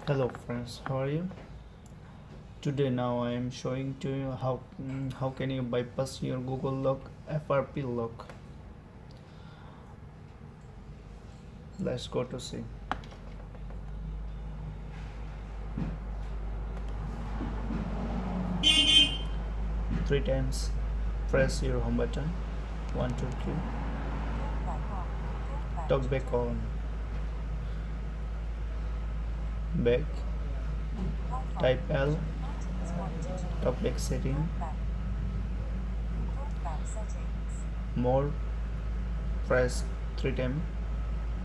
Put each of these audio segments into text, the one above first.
Hello friends, how are you? Today now I am showing to you how can you bypass your Google lock FRP lock. Let's go to see. Three times press your home button. One, two, three. Talk back on. Back. Type L. Talk back setting. More. Press three times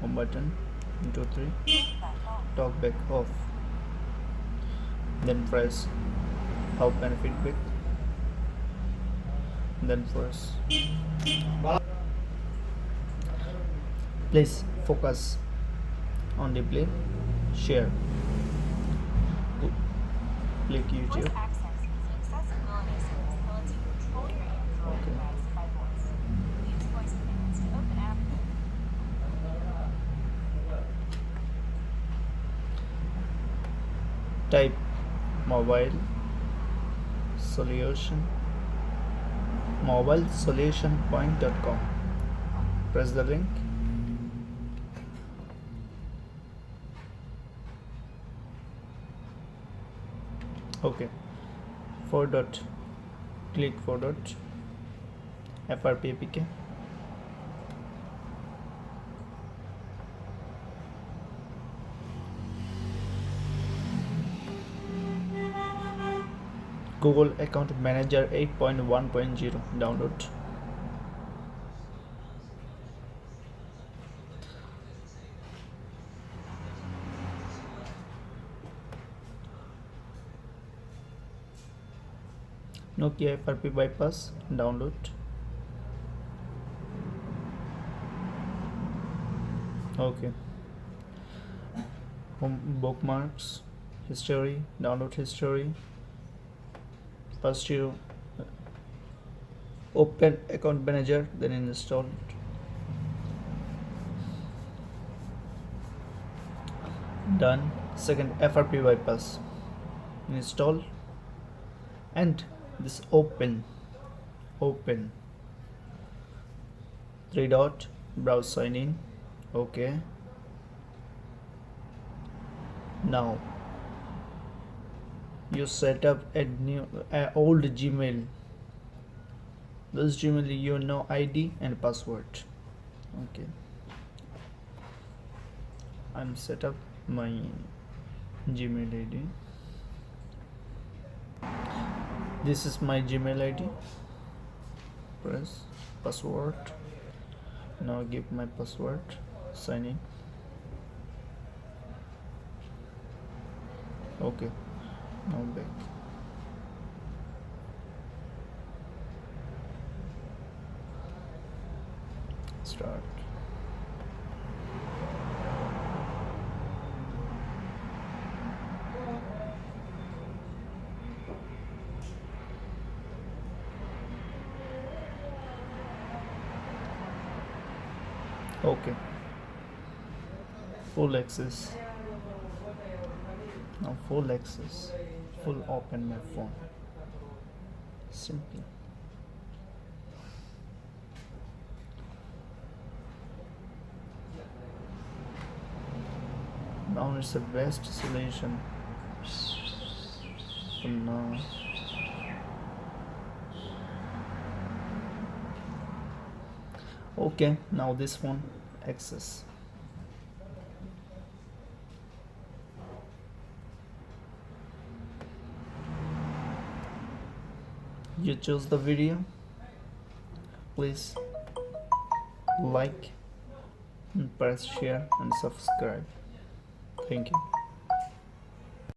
home button. One, two, three. Talk back off. Then press help and feedback. Then press. Please focus on display. Share. Click YouTube. Okay. Type mobile solution mobilesolutionpoint.com. Press the link. Okay. 4 dot. Click 4 dot. FRP APK. Google Account Manager 8.1.0 download. Nokia FRP bypass download. Okay. Home bookmarks, history, download history. First you open account manager, then install it. Done. Second FRP bypass install, and this open three dot browse sign in. Okay, now you set up a new old Gmail. This Gmail you know ID and password. Okay, I'm set up my Gmail ID. This is my Gmail ID. Press password. Now give my password. Sign in. Okay, now back. Start. Okay, full access. Now full access, full open my phone. Simple. Now it's the best solution. So now okay, now this phone access. You choose the video. Please like and press share and subscribe. Thank you.